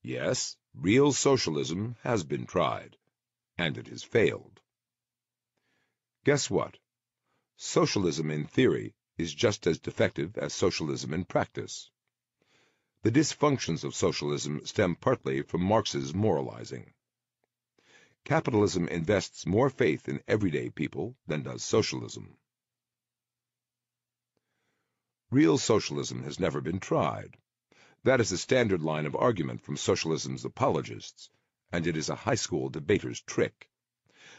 Yes, real socialism has been tried, and it has failed. Guess what? Socialism in theory is just as defective as socialism in practice. The dysfunctions of socialism stem partly from Marx's moralizing. Capitalism invests more faith in everyday people than does socialism. Real socialism has never been tried. That is a standard line of argument from socialism's apologists, and it is a high school debater's trick.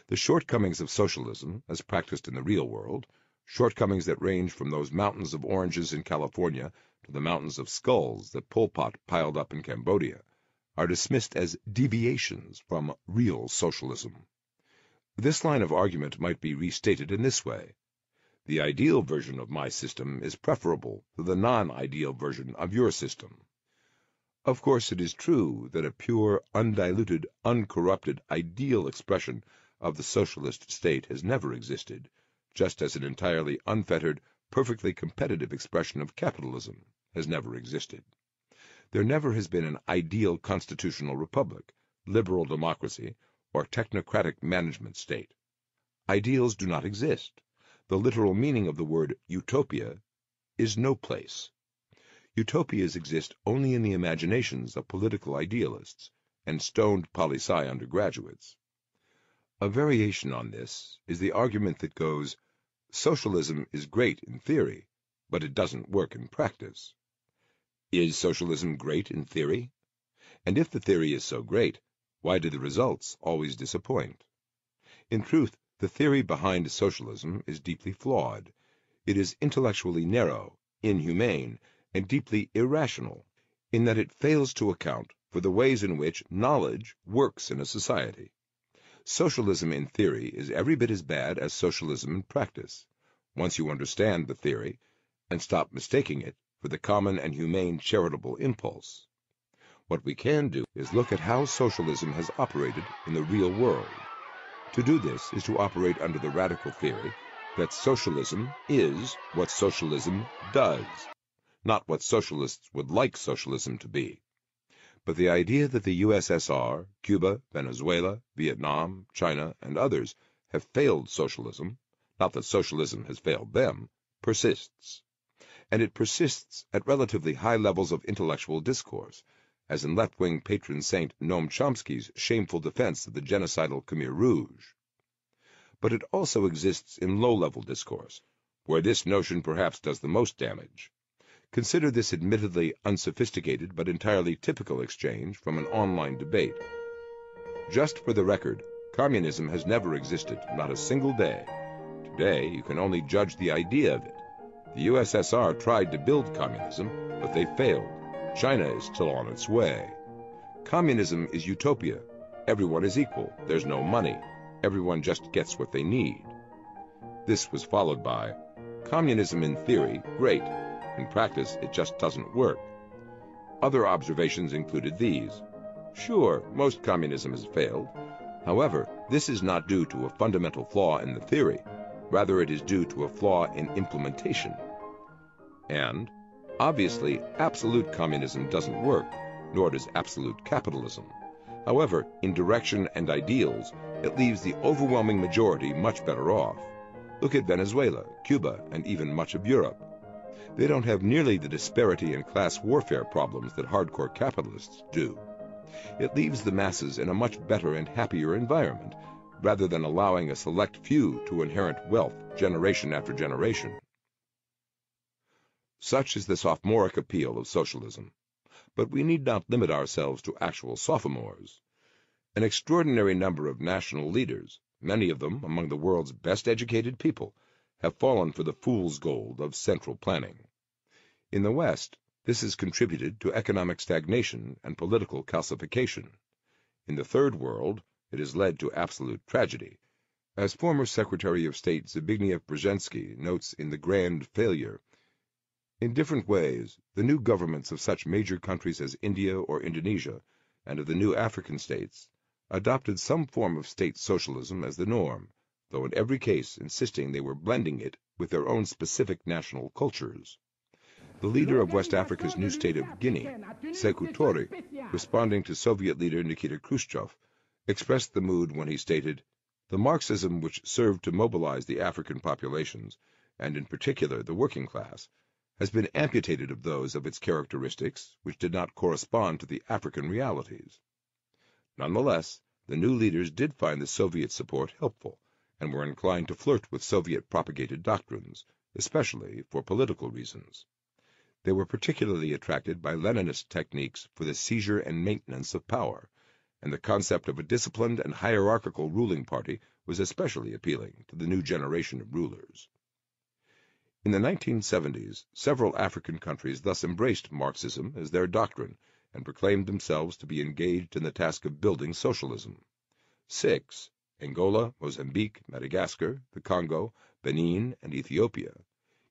The shortcomings of socialism, as practiced in the real world, shortcomings that range from those mountains of oranges in California to the mountains of skulls that Pol Pot piled up in Cambodia, are dismissed as deviations from real socialism. This line of argument might be restated in this way. The ideal version of my system is preferable to the non-ideal version of your system. Of course, it is true that a pure, undiluted, uncorrupted, ideal expression of the socialist state has never existed, just as an entirely unfettered, perfectly competitive expression of capitalism has never existed. There never has been an ideal constitutional republic, liberal democracy, or technocratic management state. Ideals do not exist. The literal meaning of the word utopia is no place. Utopias exist only in the imaginations of political idealists and stoned poli-sci undergraduates. A variation on this is the argument that goes, socialism is great in theory, but it doesn't work in practice. Is socialism great in theory? And if the theory is so great, why do the results always disappoint? In truth, the theory behind socialism is deeply flawed. It is intellectually narrow, inhumane, and deeply irrational, in that it fails to account for the ways in which knowledge works in a society. Socialism in theory is every bit as bad as socialism in practice, once you understand the theory and stop mistaking it for the common and humane charitable impulse. What we can do is look at how socialism has operated in the real world. To do this is to operate under the radical theory that socialism is what socialism does, not what socialists would like socialism to be. But the idea that the USSR, Cuba, Venezuela, Vietnam, China, and others have failed socialism, not that socialism has failed them, persists. And it persists at relatively high levels of intellectual discourse, as in left-wing patron saint Noam Chomsky's shameful defense of the genocidal Khmer Rouge. But it also exists in low-level discourse, where this notion perhaps does the most damage. Consider this admittedly unsophisticated but entirely typical exchange from an online debate. Just for the record, communism has never existed, not a single day. Today, you can only judge the idea of it. The USSR tried to build communism, but they failed. China is still on its way. Communism is utopia. Everyone is equal. There's no money. Everyone just gets what they need. This was followed by, communism in theory, great. In practice, it just doesn't work. Other observations included these. Sure, most communism has failed. However, this is not due to a fundamental flaw in the theory. Rather, it is due to a flaw in implementation. And, obviously, absolute communism doesn't work, nor does absolute capitalism. However, in direction and ideals, it leaves the overwhelming majority much better off. Look at Venezuela, Cuba, and even much of Europe. They don't have nearly the disparity and class warfare problems that hardcore capitalists do. It leaves the masses in a much better and happier environment, rather than allowing a select few to inherit wealth generation after generation. Such is the sophomoric appeal of socialism. But we need not limit ourselves to actual sophomores. An extraordinary number of national leaders, many of them among the world's best educated people, have fallen for the fool's gold of central planning. In the West, this has contributed to economic stagnation and political calcification. In the Third World, it has led to absolute tragedy. As former Secretary of State Zbigniew Brzezinski notes in The Grand Failure, in different ways, the new governments of such major countries as India or Indonesia, and of the new African states, adopted some form of state socialism as the norm, though in every case insisting they were blending it with their own specific national cultures. The leader of West Africa's new state of Guinea, Sekou Touré, responding to Soviet leader Nikita Khrushchev, expressed the mood when he stated, "The Marxism which served to mobilize the African populations, and in particular the working class, has been amputated of those of its characteristics which did not correspond to the African realities." Nonetheless, the new leaders did find the Soviet support helpful, and were inclined to flirt with Soviet-propagated doctrines, especially for political reasons. They were particularly attracted by Leninist techniques for the seizure and maintenance of power, and the concept of a disciplined and hierarchical ruling party was especially appealing to the new generation of rulers. In the 1970s, several African countries thus embraced Marxism as their doctrine and proclaimed themselves to be engaged in the task of building socialism. 6, Angola, Mozambique, Madagascar, the Congo, Benin, and Ethiopia,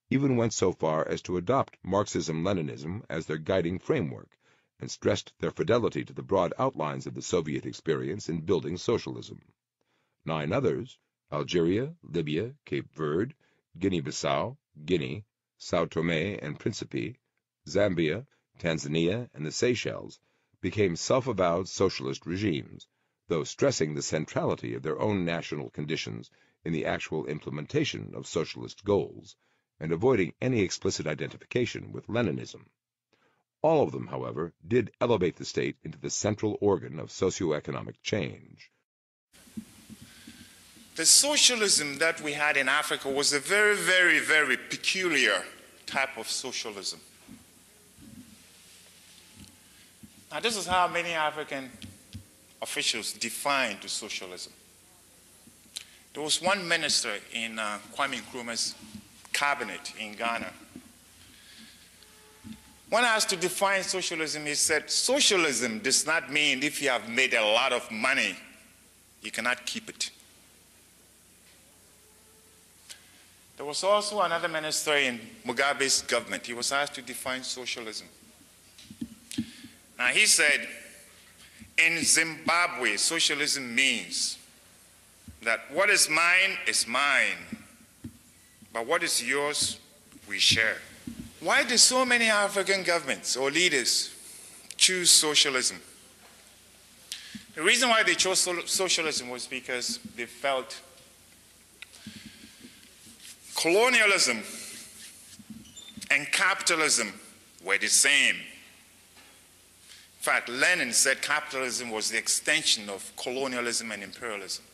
even went so far as to adopt Marxism-Leninism as their guiding framework, and stressed their fidelity to the broad outlines of the Soviet experience in building socialism. 9 others, Algeria, Libya, Cape Verde, Guinea-Bissau, Guinea, Sao Tome and Principe, Zambia, Tanzania, and the Seychelles, became self-avowed socialist regimes, though stressing the centrality of their own national conditions in the actual implementation of socialist goals, and avoiding any explicit identification with Leninism. All of them, however, did elevate the state into the central organ of socioeconomic change. The socialism that we had in Africa was a very, very, very peculiar type of socialism. Now, this is how many African officials defined socialism. There was one minister in Kwame Nkrumah's cabinet in Ghana. When asked to define socialism, he said, "Socialism does not mean if you have made a lot of money, you cannot keep it." There was also another minister in Mugabe's government. He was asked to define socialism. Now he said, in Zimbabwe, socialism means that what is mine, but what is yours, we share. Why did so many African governments or leaders choose socialism? The reason why they chose socialism was because they felt colonialism and capitalism were the same. In fact, Lenin said capitalism was the extension of colonialism and imperialism.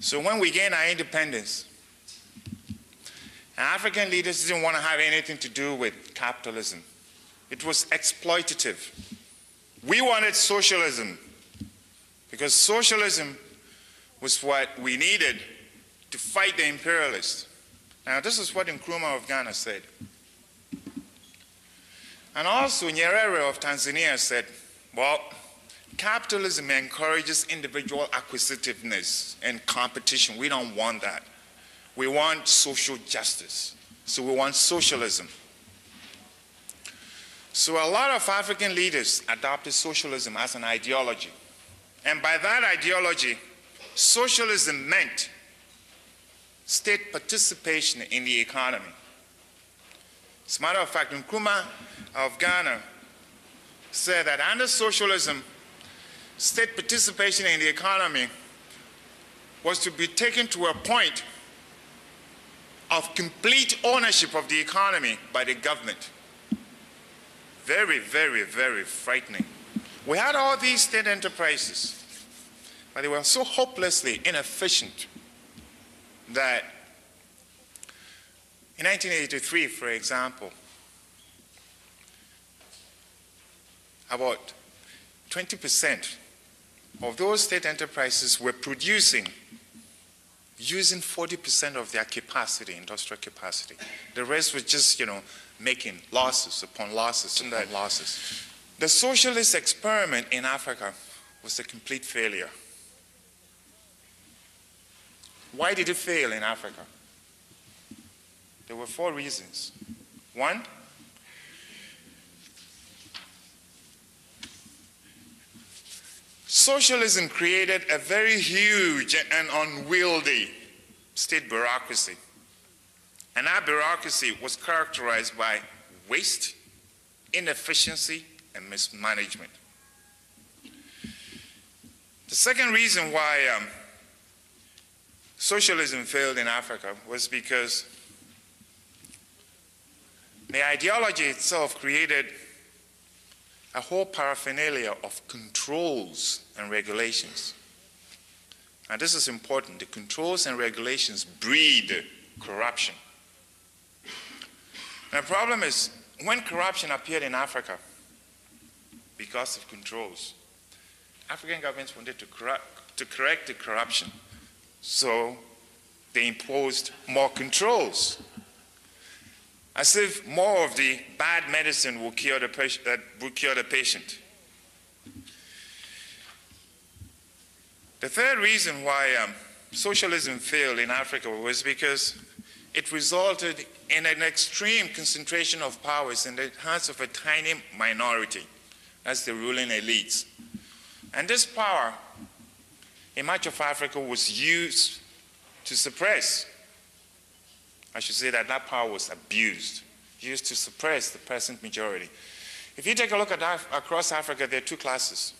So when we gained our independence, African leaders didn't want to have anything to do with capitalism. It was exploitative. We wanted socialism because socialism was what we needed to fight the imperialists. Now, this is what Nkrumah of Ghana said. And also Nyerere of Tanzania said, well, capitalism encourages individual acquisitiveness and competition. We don't want that. We want social justice. So we want socialism. So a lot of African leaders adopted socialism as an ideology. And by that ideology, socialism meant state participation in the economy. As a matter of fact, Nkrumah of Ghana said that under socialism, state participation in the economy was to be taken to a point of complete ownership of the economy by the government. Very, very, very frightening. We had all these state enterprises, but they were so hopelessly inefficient that in 1983, for example, about 20% of those state enterprises were producing using 40% of their capacity, industrial capacity. The rest was just, making losses upon losses upon losses. The socialist experiment in Africa was a complete failure. Why did it fail in Africa? There were 4 reasons. 1, socialism created a very huge and unwieldy state bureaucracy. And that bureaucracy was characterized by waste, inefficiency, and mismanagement. The second reason why socialism failed in Africa was because the ideology itself created a whole paraphernalia of controls and regulations. Now this is important. The controls and regulations breed corruption. And the problem is, when corruption appeared in Africa, because of controls, African governments wanted to correct the corruption, so they imposed more controls, as if more of the bad medicine will cure the patient. The third reason why socialism failed in Africa was because it resulted in an extreme concentration of powers in the hands of a tiny minority. That's the ruling elites. And this power in much of Africa was used to suppress. I should say that that power was abused, used to suppress the peasant majority. If you take a look at across Africa, there are two classes.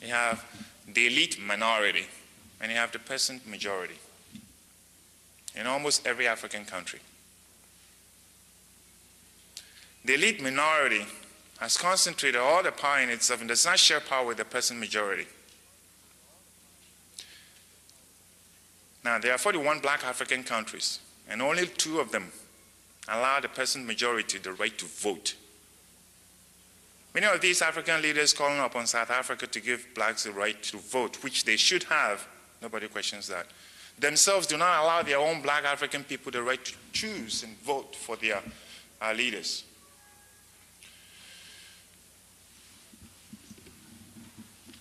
You have the elite minority, and you have the peasant majority in almost every African country. The elite minority has concentrated all the power in itself and does not share power with the peasant majority. Now, there are 41 black African countries, and only 2 of them allow the peasant majority the right to vote. Many of these African leaders calling upon South Africa to give blacks the right to vote, which they should have, nobody questions that, themselves do not allow their own black African people the right to choose and vote for their leaders.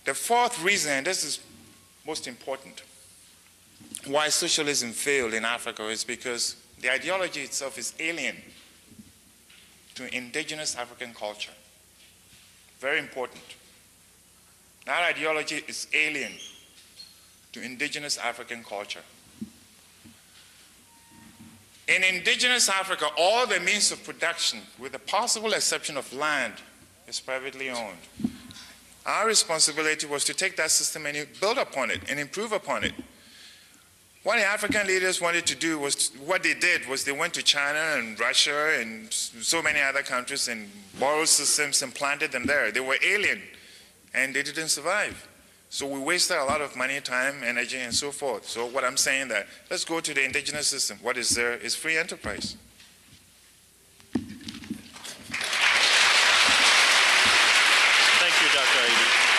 The fourth reason, and this is most important, why socialism failed in Africa is because the ideology itself is alien to indigenous African culture. Very important. That ideology is alien to indigenous African culture. In indigenous Africa, all the means of production, with the possible exception of land, is privately owned. Our responsibility was to take that system and build upon it and improve upon it. What the African leaders wanted to do was, what they did was they went to China and Russia and so many other countries and borrowed systems and planted them there. They were alien and they didn't survive. So we wasted a lot of money, time, energy, and so forth. So what I'm saying that, let's go to the indigenous system. What is there is free enterprise. Thank you, Dr. Aidy.